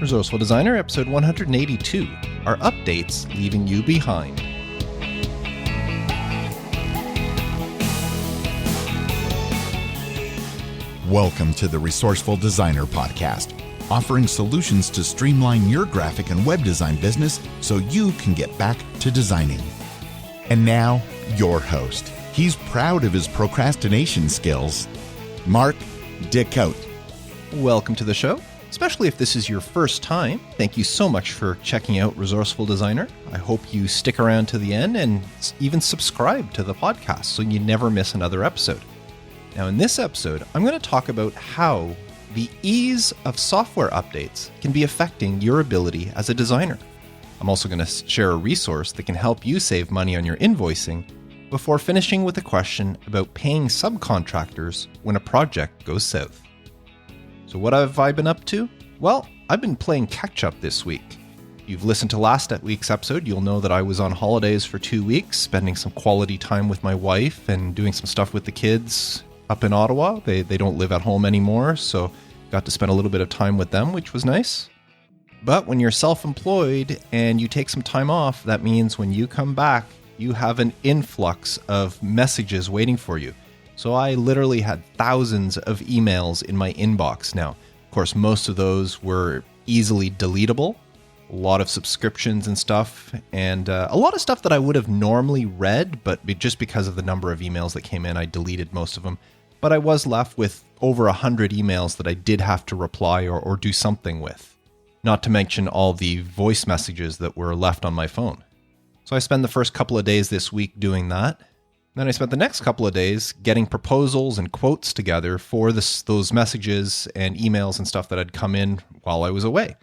Resourceful Designer, episode 182, are updates leaving you behind. Welcome to the Resourceful Designer podcast, offering solutions to streamline your graphic and web design business so you can get back to designing. And now, your host. He's proud of his procrastination skills, Mark DeCote. Welcome to the show. Especially if this is your first time, thank you so much for checking out Resourceful Designer. I hope you stick around to the end and even subscribe to the podcast so you never miss another episode. Now, in this episode, I'm going to talk about how the ease of software updates can be affecting your ability as a designer. I'm also going to share a resource that can help you save money on your invoicing before finishing with a question about paying subcontractors when a project goes south. So what have I been up to? Well, I've been playing catch-up this week. If you've listened to last week's episode, you'll know that I was on holidays for 2 weeks, spending some quality time with my wife and doing some stuff with the kids up in Ottawa. They don't live at home anymore, so got to spend a little bit of time with them, which was nice. But when you're self-employed and you take some time off, that means when you come back, you have an influx of messages waiting for you. So I literally had thousands of emails in my inbox now. Of course, most of those were easily deletable. A lot of subscriptions and stuff, and a lot of stuff that I would have normally read, but just because of the number of emails that came in, I deleted most of them. But I was left with over 100 emails that I did have to reply or do something with. Not to mention all the voice messages that were left on my phone. So I spent the first couple of days this week doing that. Then I spent the next couple of days getting proposals and quotes together for those messages and emails and stuff that had come in while I was away.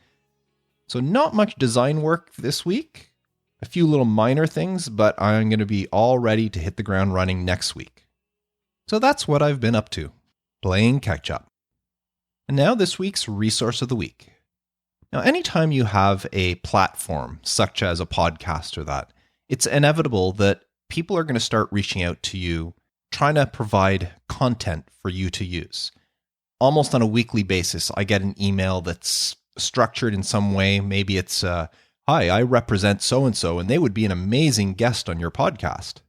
So not much design work this week, a few little minor things, but I'm going to be all ready to hit the ground running next week. So that's what I've been up to, playing catch up. And now this week's resource of the week. Now, anytime you have a platform, such as a podcast or that, it's inevitable that people are going to start reaching out to you, trying to provide content for you to use. Almost on a weekly basis, I get an email that's structured in some way. Maybe it's, hi, I represent so-and-so, and they would be an amazing guest on your podcast.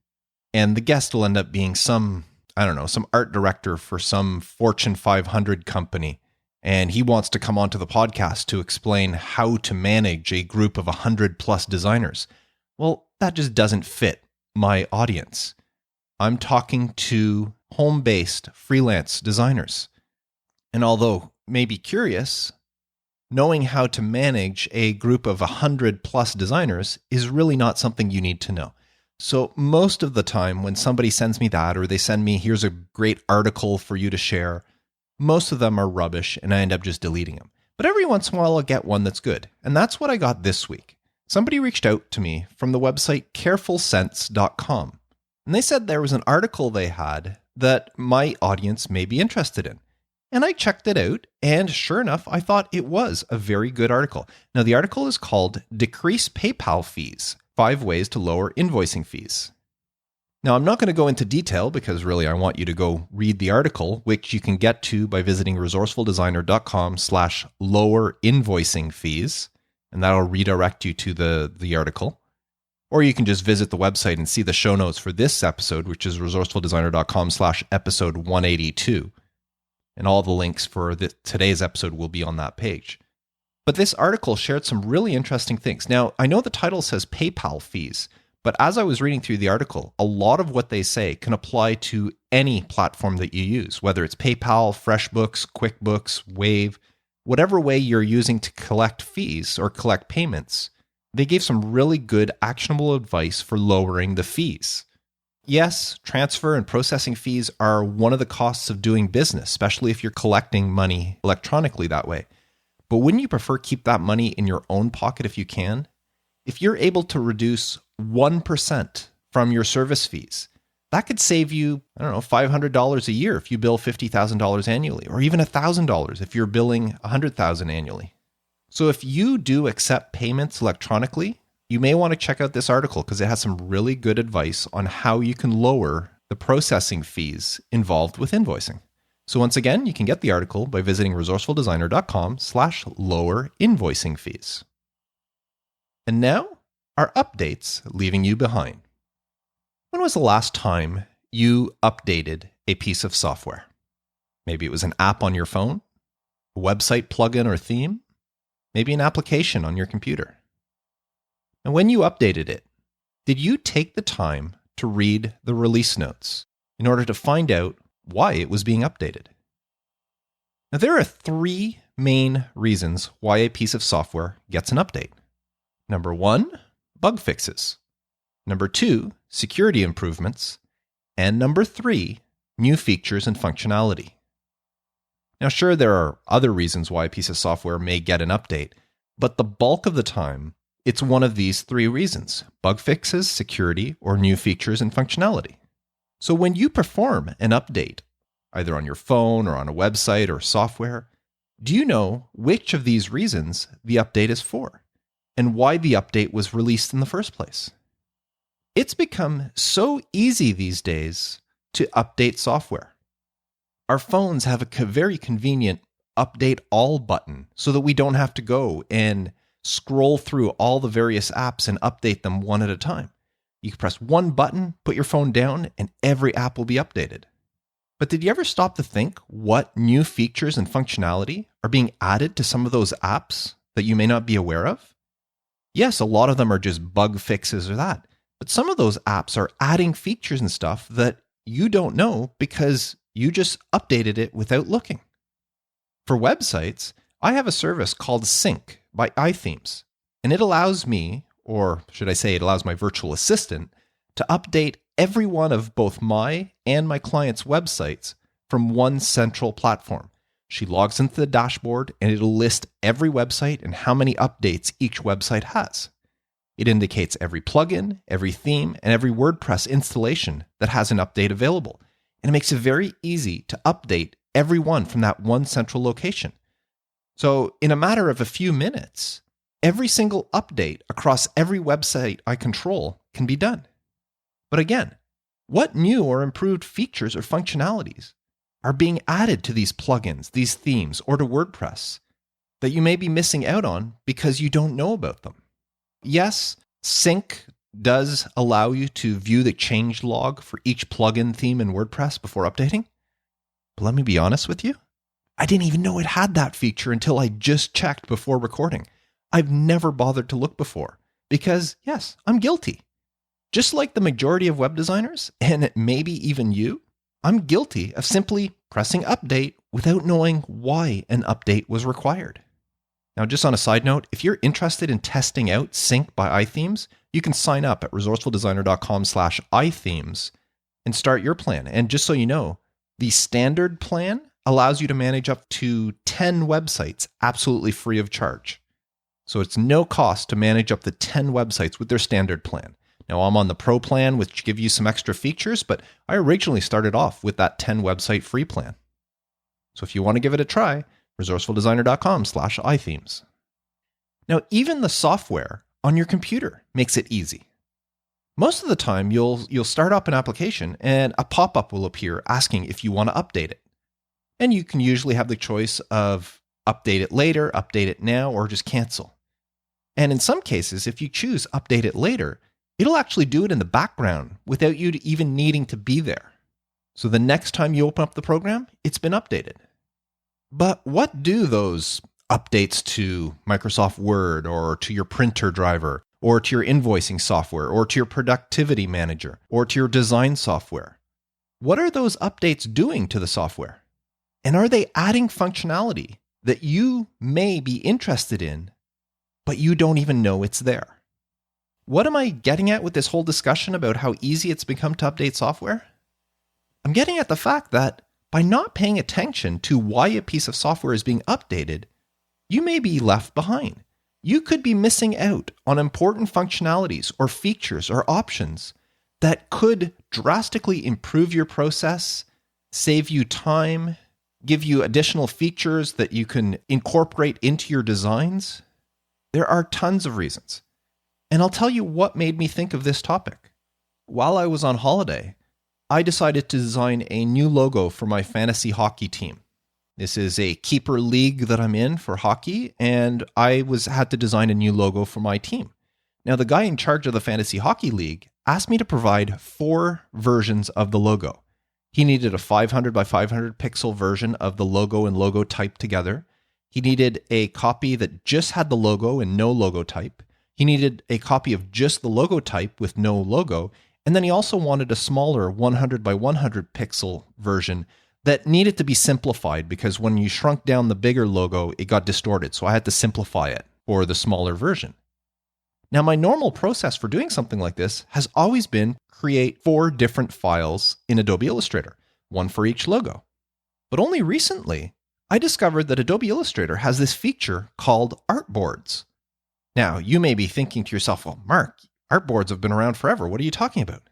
And the guest will end up being some art director for some Fortune 500 company. And he wants to come onto the podcast to explain how to manage a group of 100 plus designers. Well, that just doesn't fit my audience. I'm talking to home-based freelance designers. And although maybe curious, knowing how to manage a group of 100 plus designers is really not something you need to know. So most of the time when somebody sends me that, or they send me, here's a great article for you to share, most of them are rubbish and I end up just deleting them. But every once in a while I'll get one that's good. And that's what I got this week. Somebody reached out to me from the website carefulsense.com. And they said there was an article they had that my audience may be interested in. And I checked it out, and sure enough, I thought it was a very good article. Now, the article is called Decrease PayPal Fees, 5 Ways to Lower Invoicing Fees. Now, I'm not going to go into detail because really I want you to go read the article, which you can get to by visiting resourcefuldesigner.com/lower invoicing fees. And that'll redirect you to the article. Or you can just visit the website and see the show notes for this episode, which is resourcefuldesigner.com/episode 182. And all the links for today's episode will be on that page. But this article shared some really interesting things. Now, I know the title says PayPal fees, but as I was reading through the article, a lot of what they say can apply to any platform that you use, whether it's PayPal, FreshBooks, QuickBooks, Wave, whatever way you're using to collect fees or collect payments. They gave some really good actionable advice for lowering the fees. Yes, transfer and processing fees are one of the costs of doing business, especially if you're collecting money electronically that way. But wouldn't you prefer keep that money in your own pocket if you can? If you're able to reduce 1% from your service fees, that could save you, $500 a year if you bill $50,000 annually, or even $1,000 if you're billing $100,000 annually. So if you do accept payments electronically, you may want to check out this article because it has some really good advice on how you can lower the processing fees involved with invoicing. So once again, you can get the article by visiting resourcefuldesigner.com/lower invoicing fees. And now, are updates leaving you behind? When was the last time you updated a piece of software? Maybe it was an app on your phone, a website plugin or theme, maybe an application on your computer. And when you updated it, did you take the time to read the release notes in order to find out why it was being updated? Now, there are 3 main reasons why a piece of software gets an update. Number 1, bug fixes. Number 2, security improvements. And number 3, new features and functionality. Now, sure, there are other reasons why a piece of software may get an update, but the bulk of the time, it's one of these 3 reasons: bug fixes, security, or new features and functionality. So when you perform an update, either on your phone or on a website or software, do you know which of these reasons the update is for and why the update was released in the first place? It's become so easy these days to update software. Our phones have a very convenient update all button so that we don't have to go and scroll through all the various apps and update them one at a time. You can press one button, put your phone down, and every app will be updated. But did you ever stop to think what new features and functionality are being added to some of those apps that you may not be aware of? Yes, a lot of them are just bug fixes or that, but some of those apps are adding features and stuff that you don't know because you just updated it without looking. For websites, I have a service called Sync by iThemes, and it allows me, or should I say it allows my virtual assistant, to update every one of both my and my client's websites from one central platform. She logs into the dashboard and it'll list every website and how many updates each website has. It indicates every plugin, every theme, and every WordPress installation that has an update available. And it makes it very easy to update every one from that one central location. So in a matter of a few minutes, every single update across every website I control can be done. But again, what new or improved features or functionalities are being added to these plugins, these themes, or to WordPress that you may be missing out on because you don't know about them? Yes, Sync does allow you to view the change log for each plugin, theme, in WordPress before updating. But let me be honest with you, I didn't even know it had that feature until I just checked before recording. I've never bothered to look before because, yes, I'm guilty. Just like the majority of web designers, and maybe even you, I'm guilty of simply pressing update without knowing why an update was required. Now, just on a side note, if you're interested in testing out Sync by iThemes, you can sign up at resourcefuldesigner.com/iThemes and start your plan. And just so you know, the standard plan allows you to manage up to 10 websites absolutely free of charge. So it's no cost to manage up to 10 websites with their standard plan. Now, I'm on the Pro plan, which give you some extra features, but I originally started off with that 10 website free plan. So if you want to give it a try, resourcefuldesigner.com/iThemes. Now, even the software on your computer makes it easy. Most of the time, you'll start up an application and a pop-up will appear asking if you want to update it. And you can usually have the choice of update it later, update it now, or just cancel. And in some cases, if you choose update it later, it'll actually do it in the background without you even needing to be there. So the next time you open up the program, it's been updated. But what do those updates to Microsoft Word or to your printer driver or to your invoicing software or to your productivity manager or to your design software? What are those updates doing to the software? And are they adding functionality that you may be interested in, but you don't even know it's there? What am I getting at with this whole discussion about how easy it's become to update software? I'm getting at the fact that by not paying attention to why a piece of software is being updated, you may be left behind. You could be missing out on important functionalities or features or options that could drastically improve your process, save you time, give you additional features that you can incorporate into your designs. There are tons of reasons. And I'll tell you what made me think of this topic. While I was on holiday, I decided to design a new logo for my fantasy hockey team. This is a keeper league that I'm in for hockey, and I had to design a new logo for my team. Now, the guy in charge of the fantasy hockey league asked me to provide 4 versions of the logo. He needed a 500 by 500 pixel version of the logo and logo type together. He needed a copy that just had the logo and no logo type. He needed a copy of just the logo type with no logo. And then he also wanted a smaller 100 by 100 pixel version that needed to be simplified because when you shrunk down the bigger logo, it got distorted. So I had to simplify it for the smaller version. Now, my normal process for doing something like this has always been create 4 different files in Adobe Illustrator, one for each logo. But only recently, I discovered that Adobe Illustrator has this feature called artboards. Now, you may be thinking to yourself, well, Mark, artboards have been around forever. What are you talking about?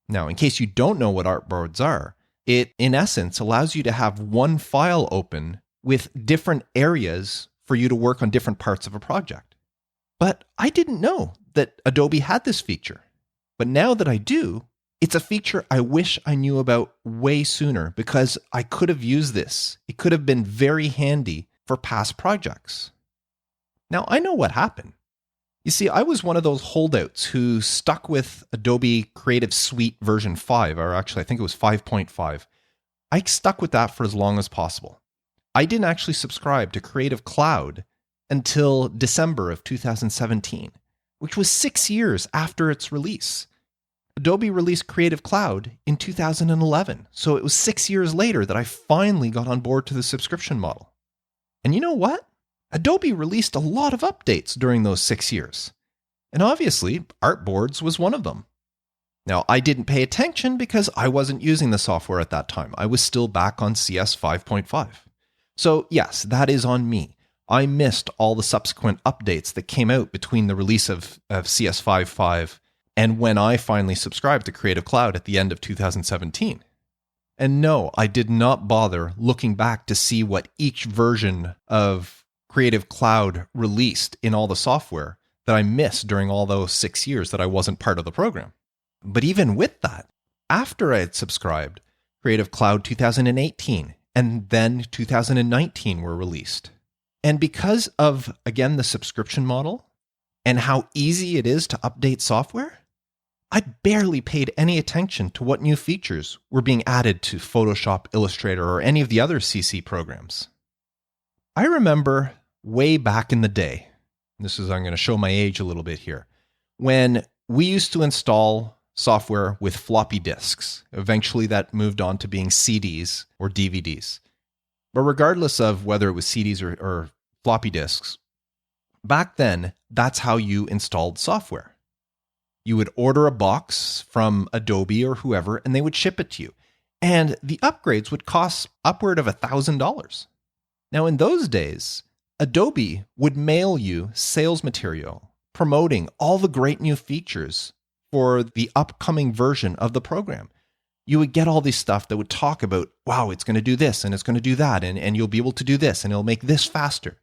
Now, in case you don't know what artboards are, it, in essence, allows you to have one file open with different areas for you to work on different parts of a project. But I didn't know that Adobe had this feature. But now that I do, it's a feature I wish I knew about way sooner because I could have used this. It could have been very handy for past projects. Now, I know what happened. You see, I was one of those holdouts who stuck with Adobe Creative Suite version 5, or actually I think it was 5.5. I stuck with that for as long as possible. I didn't actually subscribe to Creative Cloud until December of 2017, which was 6 years after its release. Adobe released Creative Cloud in 2011, so it was 6 years later that I finally got on board to the subscription model. And you know what? Adobe released a lot of updates during those 6 years. And obviously, artboards was one of them. Now, I didn't pay attention because I wasn't using the software at that time. I was still back on CS 5.5. So yes, that is on me. I missed all the subsequent updates that came out between the release of CS 5.5 and when I finally subscribed to Creative Cloud at the end of 2017. And no, I did not bother looking back to see what each version of Creative Cloud released in all the software that I missed during all those 6 years that I wasn't part of the program. But even with that, after I had subscribed, Creative Cloud 2018 and then 2019 were released. And because of, again, the subscription model and how easy it is to update software, I barely paid any attention to what new features were being added to Photoshop, Illustrator, or any of the other CC programs. I remember way back in the day, I'm going to show my age a little bit here, when we used to install software with floppy disks. Eventually that moved on to being CDs or DVDs. But regardless of whether it was CDs or floppy disks, back then, that's how you installed software. You would order a box from Adobe or whoever, and they would ship it to you. And the upgrades would cost upward of $1,000. Now, in those days, Adobe would mail you sales material promoting all the great new features for the upcoming version of the program. You would get all this stuff that would talk about, wow, it's going to do this and it's going to do that, and you'll be able to do this and it'll make this faster.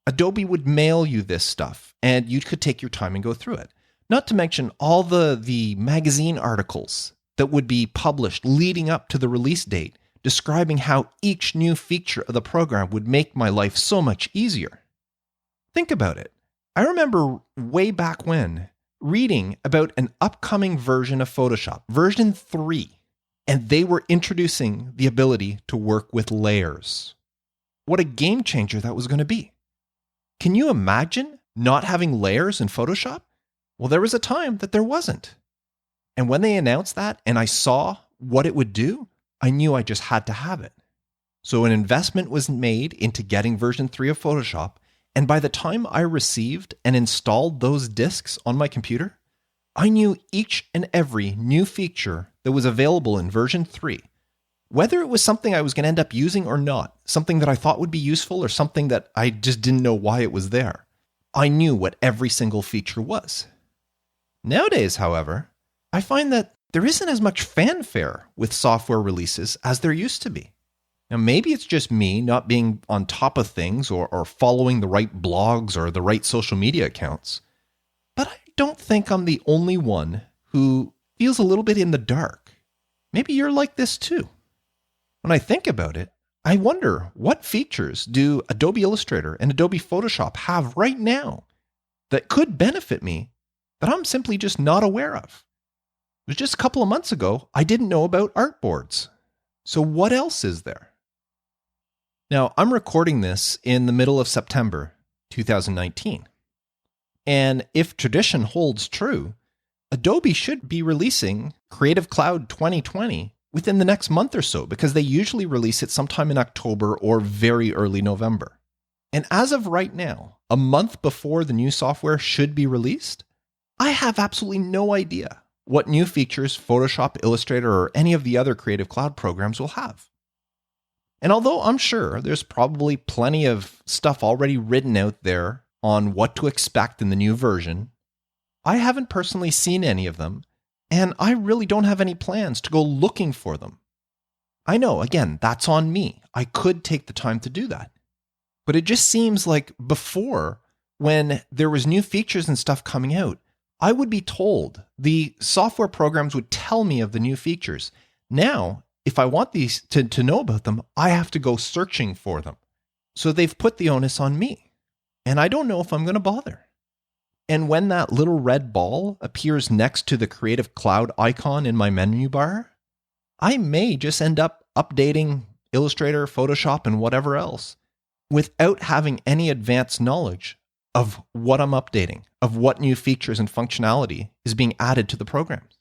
Adobe would mail you this stuff and you could take your time and go through it. Not to mention all the magazine articles that would be published leading up to the release date, describing how each new feature of the program would make my life so much easier. Think about it. I remember way back when reading about an upcoming version of Photoshop, version 3, and they were introducing the ability to work with layers. What a game changer that was going to be. Can you imagine not having layers in Photoshop? Well, there was a time that there wasn't. And when they announced that and I saw what it would do, I knew I just had to have it. So an investment was made into getting version 3 of Photoshop. And by the time I received and installed those disks on my computer, I knew each and every new feature that was available in version 3. Whether it was something I was going to end up using or not, something that I thought would be useful or something that I just didn't know why it was there, I knew what every single feature was. Nowadays, however, I find that there isn't as much fanfare with software releases as there used to be. Now, maybe it's just me not being on top of things or following the right blogs or the right social media accounts, but I don't think I'm the only one who feels a little bit in the dark. maybe you're like this too. When I think about it, I wonder what features do Adobe Illustrator and Adobe Photoshop have right now that could benefit me that I'm simply just not aware of. It was just a couple of months ago, I didn't know about artboards. So what else is there? Now, I'm recording this in the middle of September 2019. And if tradition holds true, Adobe should be releasing Creative Cloud 2020 within the next month or so, because they usually release it sometime in October or very early November. And as of right now, a month before the new software should be released, I have absolutely no idea what new features Photoshop, Illustrator, or any of the other Creative Cloud programs will have. And although I'm sure there's probably plenty of stuff already written out there on what to expect in the new version, I haven't personally seen any of them, and I really don't have any plans to go looking for them. I know, again, that's on me. I could take the time to do that. But it just seems like before, when there was new features and stuff coming out, I would be told, the software programs would tell me of the new features. Now, if I want these to know about them, I have to go searching for them. So they've put the onus on me, and I don't know if I'm going to bother. And when that little red ball appears next to the Creative Cloud icon in my menu bar, I may just end up updating Illustrator, Photoshop, and whatever else without having any advanced knowledge of what I'm updating, of what new features and functionality is being added to the programs.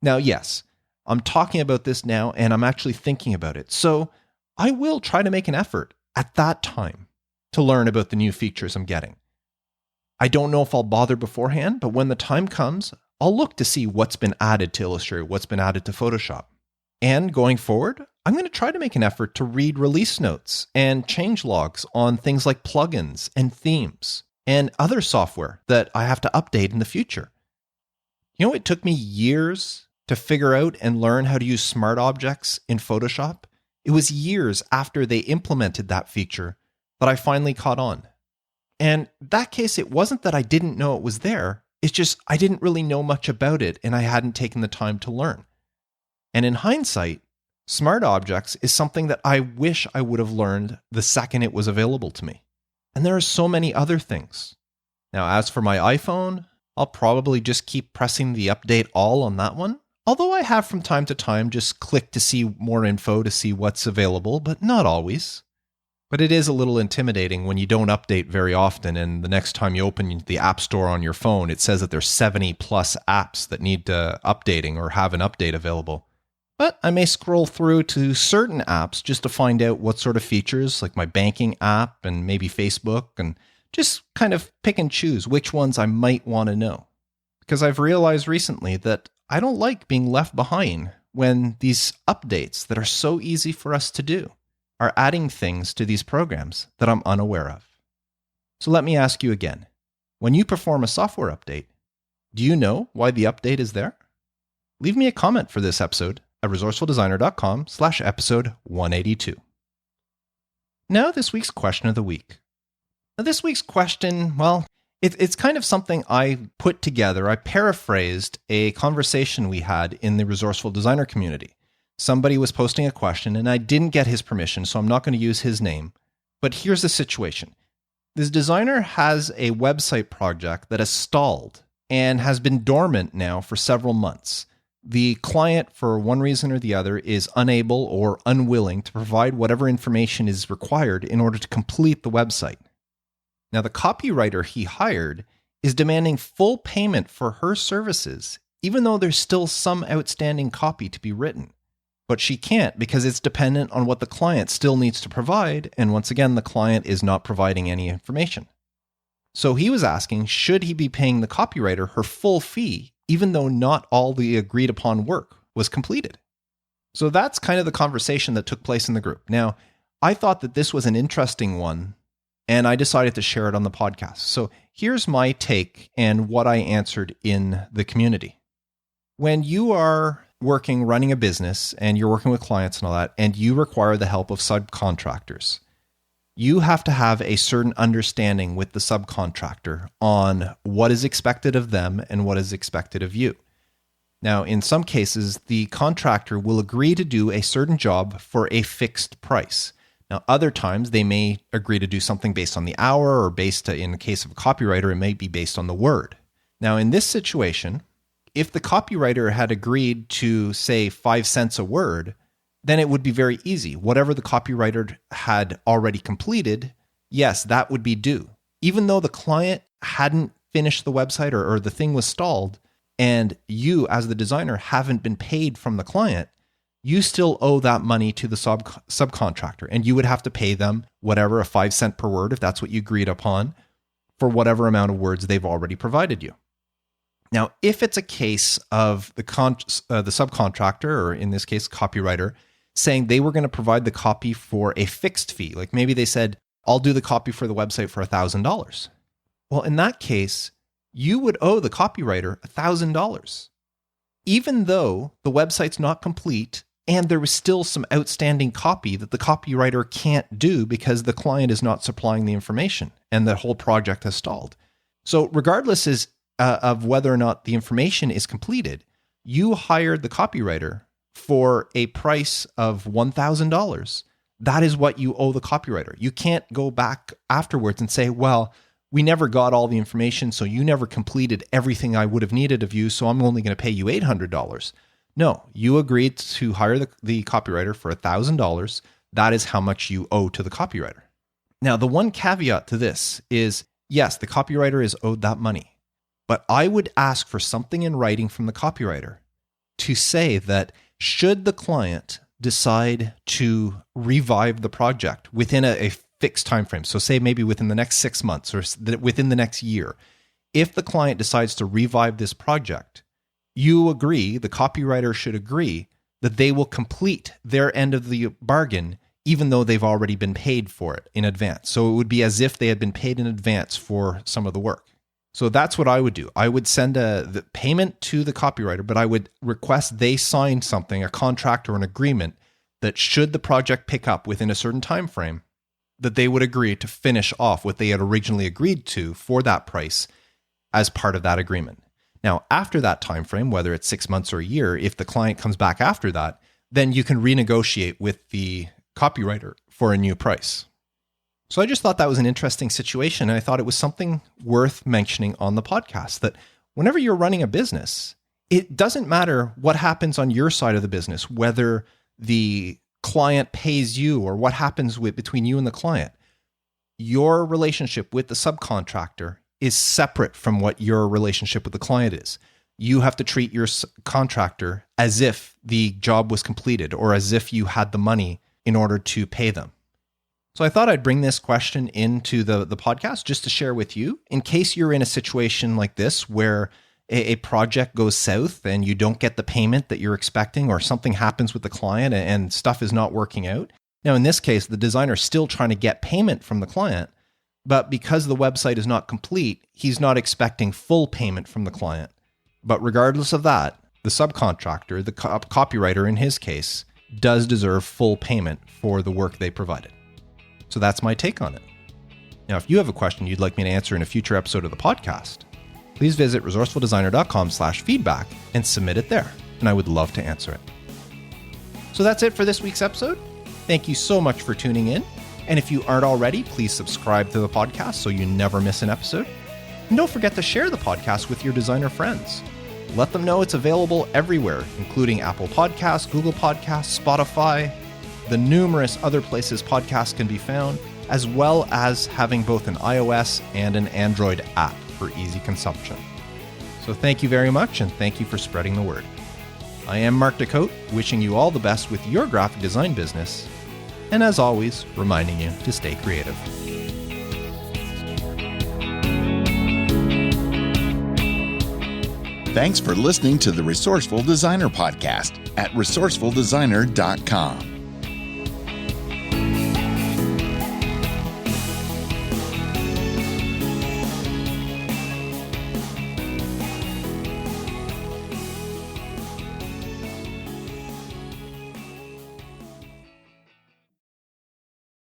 Now, yes, I'm talking about this now and I'm actually thinking about it. So I will try to make an effort at that time to learn about the new features I'm getting. I don't know if I'll bother beforehand, but when the time comes, I'll look to see what's been added to Illustrator, what's been added to Photoshop. And going forward, I'm going to try to make an effort to read release notes and change logs on things like plugins and themes and other software that I have to update in the future. You know, it took me years to figure out and learn how to use smart objects in Photoshop. It was years after they implemented that feature that I finally caught on. And in that case, it wasn't that I didn't know it was there. It's just I didn't really know much about it and I hadn't taken the time to learn. And in hindsight, smart objects is something that I wish I would have learned the second it was available to me. And there are so many other things. Now, as for my iPhone, I'll probably just keep pressing the update all on that one. Although I have from time to time just click to see more info to see what's available, but not always. But it is a little intimidating when you don't update very often and the next time you open the App Store on your phone, it says that there's 70 plus apps that need updating or have an update available. But I may scroll through to certain apps just to find out what sort of features, like my banking app and maybe Facebook, and just kind of pick and choose which ones I might want to know. Because I've realized recently that I don't like being left behind when these updates that are so easy for us to do are adding things to these programs that I'm unaware of. So let me ask you again. When you perform a software update, do you know why the update is there? Leave me a comment for this episode at resourcefuldesigner.com/episode 182. Now, this week's question of the week. Now, this week's question, well, it's kind of something I put together. I paraphrased a conversation we had in the Resourceful Designer community. Somebody was posting a question and I didn't get his permission, so I'm not going to use his name. But here's the situation. This designer has a website project that has stalled and has been dormant now for several months. The client, for one reason or the other, is unable or unwilling to provide whatever information is required in order to complete the website. Now, the copywriter he hired is demanding full payment for her services, even though there's still some outstanding copy to be written. But she can't because it's dependent on what the client still needs to provide, and once again, the client is not providing any information. So he was asking, should he be paying the copywriter her full fee, even though not all the agreed upon work was completed? So that's kind of the conversation that took place in the group. Now, I thought that this was an interesting one, and I decided to share it on the podcast. So here's my take and what I answered in the community. When you are running a business, and you're working with clients and all that, and you require the help of subcontractors, you have to have a certain understanding with the subcontractor on what is expected of them and what is expected of you. Now, in some cases, the contractor will agree to do a certain job for a fixed price. Now, other times they may agree to do something based on the hour or in the case of a copywriter, it may be based on the word. Now, in this situation, if the copywriter had agreed to, say, 5 cents a word, then it would be very easy. Whatever the copywriter had already completed, yes, that would be due. Even though the client hadn't finished the website or the thing was stalled, and you as the designer haven't been paid from the client, you still owe that money to the subcontractor, and you would have to pay them whatever, a 5 cent per word, if that's what you agreed upon, for whatever amount of words they've already provided you. Now, if it's a case of the subcontractor, or in this case, copywriter, saying they were going to provide the copy for a fixed fee, like maybe they said, I'll do the copy for the website for $1,000. Well, in that case, you would owe the copywriter $1,000. Even though the website's not complete and there was still some outstanding copy that the copywriter can't do because the client is not supplying the information and the whole project has stalled. So regardless of whether or not the information is completed, you hired the copywriter for a price of $1,000. That is what you owe the copywriter. You can't go back afterwards and say, well, we never got all the information, so you never completed everything I would have needed of you, so I'm only going to pay you $800. No, you agreed to hire the copywriter for $1,000. That is how much you owe to the copywriter. Now, the one caveat to this is, yes, the copywriter is owed that money, but I would ask for something in writing from the copywriter to say that should the client decide to revive the project within a fixed time frame, so say maybe within the next 6 months or within the next year, if the client decides to revive this project, you agree, the copywriter should agree, that they will complete their end of the bargain even though they've already been paid for it in advance. So it would be as if they had been paid in advance for some of the work. So that's what I would do. I would send the payment to the copywriter, but I would request they sign something, a contract or an agreement, that should the project pick up within a certain time frame, that they would agree to finish off what they had originally agreed to for that price as part of that agreement. Now, after that time frame, whether it's 6 months or a year, if the client comes back after that, then you can renegotiate with the copywriter for a new price. So I just thought that was an interesting situation, and I thought it was something worth mentioning on the podcast, that whenever you're running a business, it doesn't matter what happens on your side of the business, whether the client pays you or what happens between you and the client. Your relationship with the subcontractor is separate from what your relationship with the client is. You have to treat your contractor as if the job was completed or as if you had the money in order to pay them. So I thought I'd bring this question into the podcast just to share with you in case you're in a situation like this where a project goes south and you don't get the payment that you're expecting, or something happens with the client and stuff is not working out. Now, in this case, the designer is still trying to get payment from the client, but because the website is not complete, he's not expecting full payment from the client. But regardless of that, the subcontractor, the copywriter in his case, does deserve full payment for the work they provided. So that's my take on it. Now, if you have a question you'd like me to answer in a future episode of the podcast, please visit resourcefuldesigner.com/feedback and submit it there, and I would love to answer it. So that's it for this week's episode. Thank you so much for tuning in. And if you aren't already, please subscribe to the podcast so you never miss an episode. And don't forget to share the podcast with your designer friends. Let them know it's available everywhere, including Apple Podcasts, Google Podcasts, Spotify, the numerous other places podcasts can be found, as well as having both an iOS and an Android app for easy consumption. So thank you very much, and thank you for spreading the word. I am Mark Decote, wishing you all the best with your graphic design business, and as always, reminding you to stay creative. Thanks for listening to the Resourceful Designer Podcast at resourcefuldesigner.com.